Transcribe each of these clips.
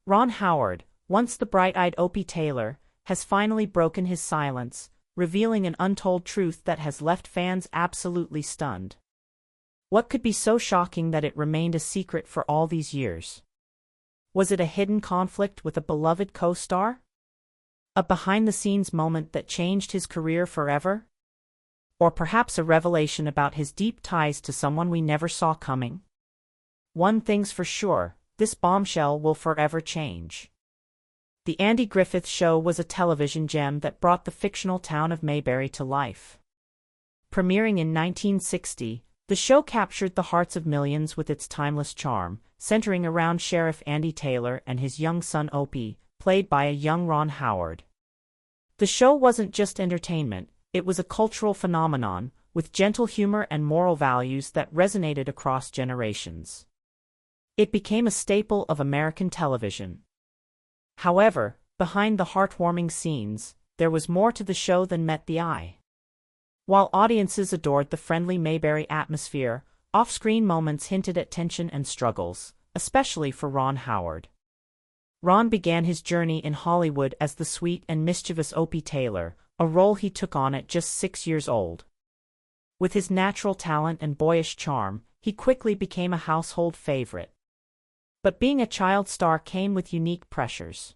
Ron Howard, once the bright-eyed Opie Taylor, has finally broken his silence, revealing an untold truth that has left fans absolutely stunned. What could be so shocking that it remained a secret for all these years? Was it a hidden conflict with a beloved co-star? A behind-the-scenes moment that changed his career forever? Or perhaps a revelation about his deep ties to someone we never saw coming? One thing's for sure, this bombshell will forever change. The Andy Griffith Show was a television gem that brought the fictional town of Mayberry to life. Premiering in 1960, the show captured the hearts of millions with its timeless charm, centering around Sheriff Andy Taylor and his young son Opie, played by a young Ron Howard. The show wasn't just entertainment, it was a cultural phenomenon, with gentle humor and moral values that resonated across generations. It became a staple of American television. However, behind the heartwarming scenes, there was more to the show than met the eye. While audiences adored the friendly Mayberry atmosphere, off-screen moments hinted at tension and struggles, especially for Ron Howard. Ron began his journey in Hollywood as the sweet and mischievous Opie Taylor, a role he took on at just 6 years old. With his natural talent and boyish charm, he quickly became a household favorite. But being a child star came with unique pressures.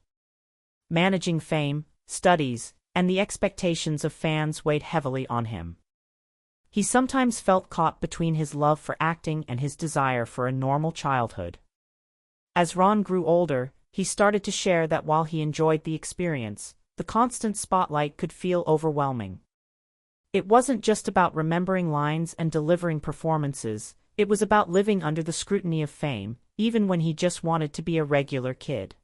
Managing fame, studies, and the expectations of fans weighed heavily on him. He sometimes felt caught between his love for acting and his desire for a normal childhood. As Ron grew older, he started to share that while he enjoyed the experience, the constant spotlight could feel overwhelming. It wasn't just about remembering lines and delivering performances, it was about living under the scrutiny of fame, even when he just wanted to be a regular kid.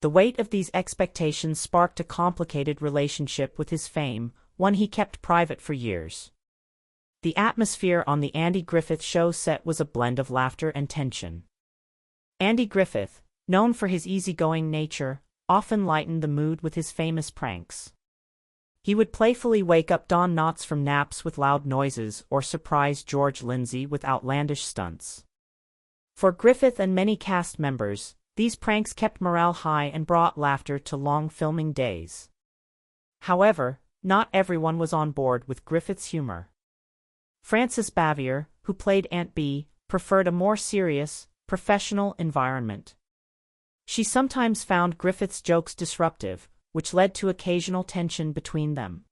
The weight of these expectations sparked a complicated relationship with his fame, one he kept private for years. The atmosphere on the Andy Griffith Show set was a blend of laughter and tension. Andy Griffith, known for his easygoing nature, often lightened the mood with his famous pranks. He would playfully wake up Don Knotts from naps with loud noises or surprise George Lindsay with outlandish stunts. For Griffith and many cast members, these pranks kept morale high and brought laughter to long filming days. However, not everyone was on board with Griffith's humor. Frances Bavier, who played Aunt Bee, preferred a more serious, professional environment. She sometimes found Griffith's jokes disruptive, which led to occasional tension between them.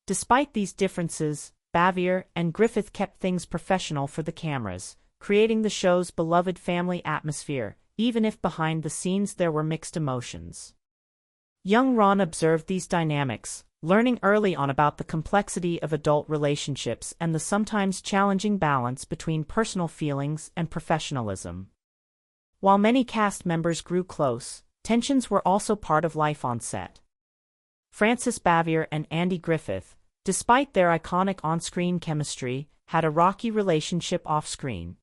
Despite these differences, Bavier and Griffith kept things professional for the cameras, creating the show's beloved family atmosphere, even if behind the scenes there were mixed emotions. Young Ron observed these dynamics, learning early on about the complexity of adult relationships and the sometimes challenging balance between personal feelings and professionalism. While many cast members grew close, tensions were also part of life on set. Frances Bavier and Andy Griffith, despite their iconic on-screen chemistry, had a rocky relationship off-screen.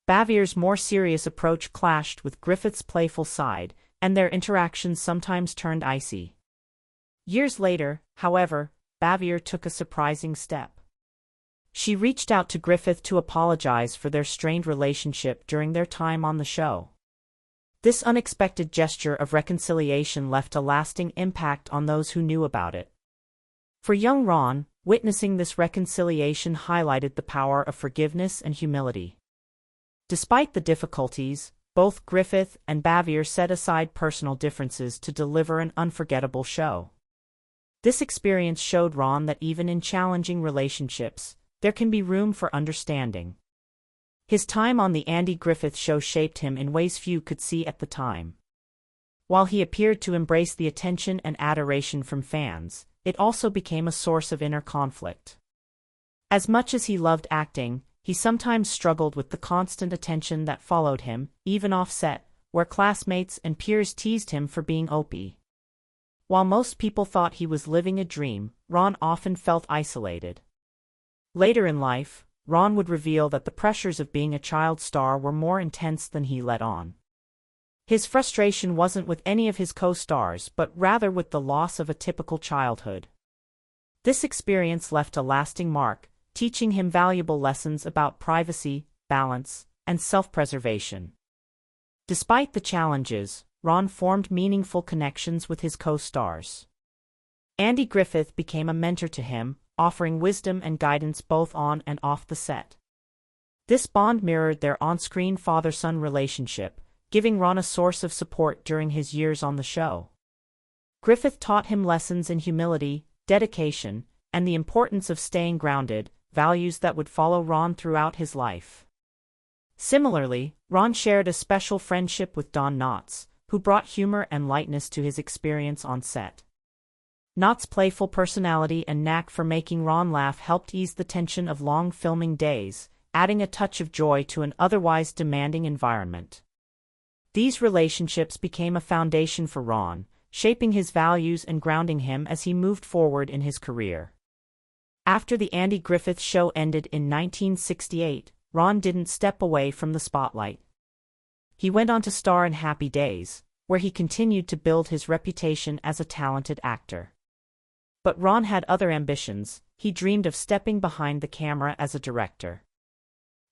Bavier's more serious approach clashed with Griffith's playful side, and their interactions sometimes turned icy. Years later, however, Bavier took a surprising step. She reached out to Griffith to apologize for their strained relationship during their time on the show. This unexpected gesture of reconciliation left a lasting impact on those who knew about it. For young Ron, witnessing this reconciliation highlighted the power of forgiveness and humility. Despite the difficulties, both Griffith and Bavier set aside personal differences to deliver an unforgettable show. This experience showed Ron that even in challenging relationships, there can be room for understanding. His time on the Andy Griffith Show shaped him in ways few could see at the time. While he appeared to embrace the attention and adoration from fans, it also became a source of inner conflict. As much as he loved acting, he sometimes struggled with the constant attention that followed him, even off-set, where classmates and peers teased him for being Opie. While most people thought he was living a dream, Ron often felt isolated. Later in life, Ron would reveal that the pressures of being a child star were more intense than he let on. His frustration wasn't with any of his co-stars but rather with the loss of a typical childhood. This experience left a lasting mark, teaching him valuable lessons about privacy, balance, and self-preservation. Despite the challenges, Ron formed meaningful connections with his co-stars. Andy Griffith became a mentor to him, offering wisdom and guidance both on and off the set. This bond mirrored their on-screen father-son relationship, giving Ron a source of support during his years on the show. Griffith taught him lessons in humility, dedication, and the importance of staying grounded, values that would follow Ron throughout his life. Similarly, Ron shared a special friendship with Don Knotts, who brought humor and lightness to his experience on set. Knotts' playful personality and knack for making Ron laugh helped ease the tension of long filming days, adding a touch of joy to an otherwise demanding environment. These relationships became a foundation for Ron, shaping his values and grounding him as he moved forward in his career. After the Andy Griffith Show ended in 1968, Ron didn't step away from the spotlight. He went on to star in Happy Days, where he continued to build his reputation as a talented actor. But Ron had other ambitions. He dreamed of stepping behind the camera as a director.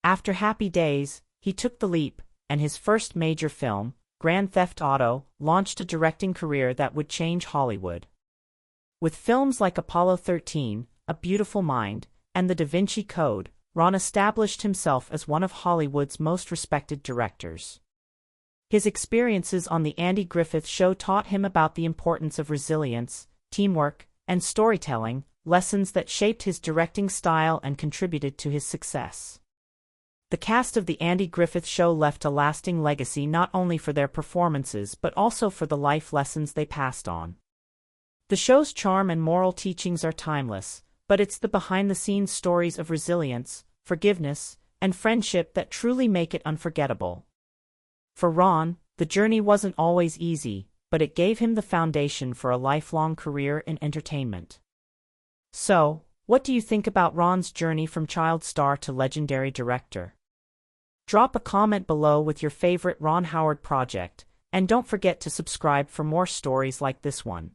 After Happy Days, he took the leap, and his first major film, Grand Theft Auto, launched a directing career that would change Hollywood. With films like Apollo 13, A Beautiful Mind, and The Da Vinci Code, Ron established himself as one of Hollywood's most respected directors. His experiences on The Andy Griffith Show taught him about the importance of resilience, teamwork, and storytelling, lessons that shaped his directing style and contributed to his success. The cast of The Andy Griffith Show left a lasting legacy not only for their performances but also for the life lessons they passed on. The show's charm and moral teachings are timeless, but it's the behind-the-scenes stories of resilience, forgiveness, and friendship that truly make it unforgettable. For Ron, the journey wasn't always easy, but it gave him the foundation for a lifelong career in entertainment. So, what do you think about Ron's journey from child star to legendary director? Drop a comment below with your favorite Ron Howard project, and don't forget to subscribe for more stories like this one.